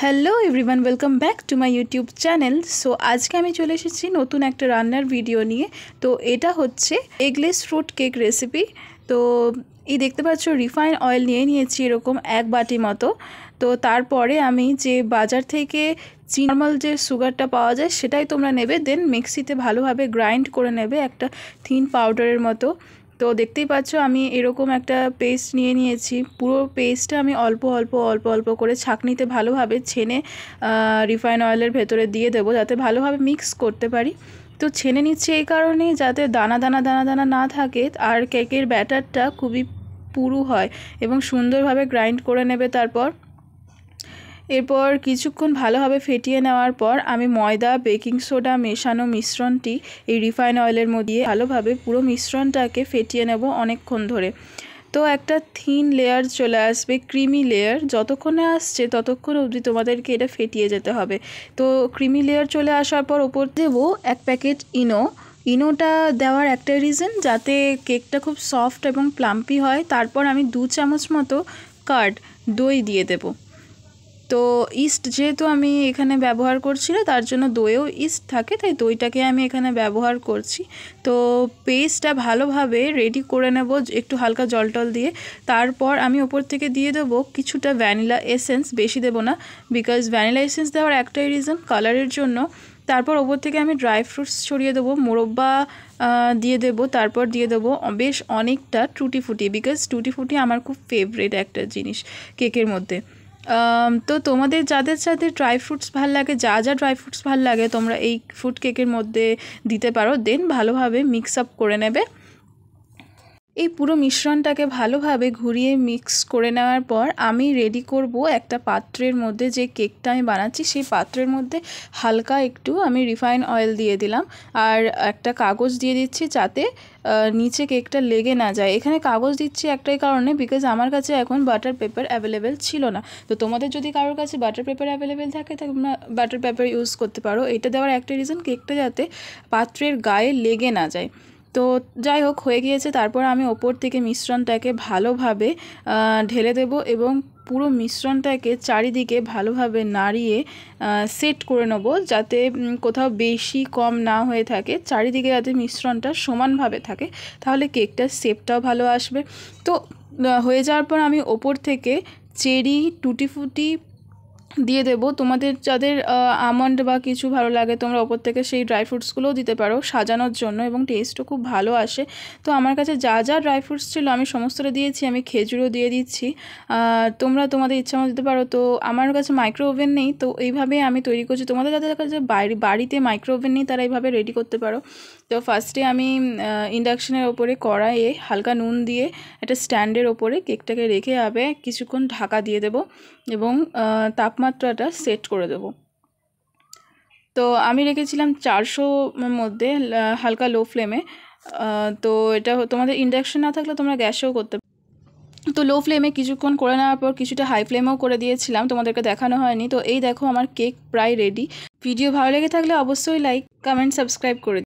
Hello everyone, welcome back to my YouTube channel. So আজকে আমি চলে এসেছি নতুন একটা রান্নার ভিডিও নিয়ে। তো এটা হচ্ছে এগলেস ফ্রুট কেক রেসিপি। তো এই দেখতে পাচ্ছ রিফাইন অয়েল নিয়েছি এরকম 1 বাটি মতো। তো তারপরে আমি যে বাজার থেকে নর্মাল যে সুগারটা পাওয়া যায় সেটাই তোমরা নেবে, দেন মিক্সিতে ভালোভাবে গ্রাইন্ড করে নেবে একটা থিন পাউডারের মতো। তো দেখতেই পাচ্ছ আমি এরকম একটা পেস্ট নিয়েছি। পুরো পেস্টটা আমি অল্প অল্প করে ছাঁকনিতে ভালোভাবে ছেনে রিফাইন অয়েলের ভেতরে দিয়ে দেবো, যাতে ভালোভাবে মিক্স করতে পারি। তো ছেনে নিচ্ছি এই কারণেই যাতে দানা দানা না থাকে, আর কেকের ব্যাটারটা খুবই পুরু হয় এবং সুন্দরভাবে গ্রাইন্ড করে নেবে। এরপর কিছুক্ষণ ভালোভাবে ফেটিয়ে নেওয়ার পর আমি ময়দা, বেকিং সোডা মেশানো মিশ্রণটি এই রিফাইন অয়েলের মধ্যে ভালোভাবে পুরো মিশ্রণটাকে ফেটিয়ে নেব অনেকক্ষণ ধরে। তো একটা থিন লেয়ার চলে আসবে, ক্রিমি লেয়ার। যতক্ষণে আসছে ততক্ষণ অবধি তোমাদেরকে এটা ফেটিয়ে যেতে হবে। তো ক্রিমি লেয়ার চলে আসার পর ওপর দেবো 1 প্যাকেট ইনোটা দেওয়ার একটাই রিজন, যাতে কেকটা খুব সফট এবং প্লাম্পি হয়। তারপর আমি 2 চামচ মতো দই দিয়ে দেবো। তো ইস্ট যেহেতু আমি এখানে ব্যবহার করছি না, তার জন্য দইয়েও ইস্ট থাকে, তাই দইটাকে আমি এখানে ব্যবহার করছি। তো পেস্টটা ভালোভাবে রেডি করে নেব একটু হালকা জল দিয়ে। তারপর আমি ওপর থেকে দিয়ে দেবো কিছুটা ভ্যানিলা এসেন্স, বেশি দেবো না, বিকজ ভ্যানিলা এসেন্স দেওয়ার একটাই রিজন, কালারের জন্য। তারপর ওপর থেকে আমি ড্রাই ফ্রুটস ছড়িয়ে দেবো, মোরব্বা দিয়ে দেবো। তারপর দিয়ে দেবো বেশ অনেকটা টুটি ফুটি, বিকজ টুটি ফুটি আমার খুব ফেভারিট একটা জিনিস কেকের মধ্যে। তো তোমাদের যাদের সাথে ড্রাই ফ্রুটস ভাল লাগে, যা ড্রাই ফ্রুটস ভাল লাগে তোমরা এই ফ্রুট কেকের মধ্যে দিতে পারো। দেন ভালোভাবে মিক্স আপ করে নেবে। এই পুরো মিশ্রণটাকে ভালোভাবে ঘুরিয়ে মিক্স করে নেওয়ার পর আমি রেডি করব একটা পাত্রের মধ্যে, যে কেকটা আমি বানাচ্ছি সেই পাত্রের মধ্যে হালকা একটু আমি রিফাইন অয়েল দিয়ে দিলাম, আর একটা কাগজ দিয়ে দিচ্ছি যাতে নিচে কেকটা লেগে না যায়। এখানে কাগজ দিচ্ছি একটাই কারণে, বিকজ আমার কাছে এখন বাটার পেপার অ্যাভেলেবেল ছিল না। তো তোমাদের যদি কারোর কাছে বাটার পেপার অ্যাভেলেবেল থাকে তোমরা বাটার পেপার ইউজ করতে পারো। এটা দেওয়ার একটা রিজন, কেকটা যাতে পাত্রের গায়ে লেগে না যায়। তো যাই হোক, হয়ে গিয়েছে। তারপর আমি ওপর থেকে মিশ্রণটাকে ভালোভাবে ঢেলে দেব এবং পুরো মিশ্রণটাকে চারিদিকে ভালোভাবে নাড়িয়ে সেট করে নেব, যাতে কোথাও বেশি কম না হয়ে থাকে, চারিদিকে যাতে মিশ্রণটা সমানভাবে থাকে, তাহলে কেকটার শেপটাও ভালো আসবে। তো হয়ে যাওয়ার পর আমি ওপর থেকে চেরি, টুটি ফুটি দিয়ে দেবো। তোমাদের যাদের আমন্ড বা কিছু ভালো লাগে তোমরা ওপর থেকে সেই ড্রাই ফ্রুটসগুলোও দিতে পারো সাজানোর জন্য, এবং টেস্টও খুব ভালো আসে। তো আমার কাছে যা ড্রাই ফ্রুটস ছিল আমি সমস্তটা দিয়েছি। আমি খেজুরও দিয়ে দিচ্ছি, তোমরা তোমাদের ইচ্ছা মতো দিতে পারো। তো আমার কাছে মাইক্রো ওভেন নেই, তো এইভাবে আমি তৈরি করছি। তোমাদের যাদের কাছে বাড়িতে মাইক্রো ওভেন নেই তারা এইভাবে রেডি করতে পারো। তো ফার্স্টে আমি ইন্ডাকশনের ওপরে কড়াইয়ে হালকা নুন দিয়ে একটা স্ট্যান্ডের ওপরে কেকটাকে রেখে কিছুক্ষণ ঢাকা দিয়ে দেবো এবং তাপমাত্রাটা সেট করে দেব। তো আমি রেখেছিলাম 400 মধ্যে, হালকা লো ফ্লেমে। তো এটা তোমাদের ইন্ডাকশন না থাকলে তোমরা গ্যাসেও করতে পারো। তো লো ফ্লেমে কিছুক্ষণ করে নেওয়ার পর কিছুটা হাই ফ্লেমেও করে দিয়েছিলাম, তোমাদেরকে দেখানো হয়নি। তো এই দেখো আমার কেক প্রায় রেডি। ভিডিও ভালো লেগে থাকলে অবশ্যই লাইক, কমেন্ট, সাবস্ক্রাইব করে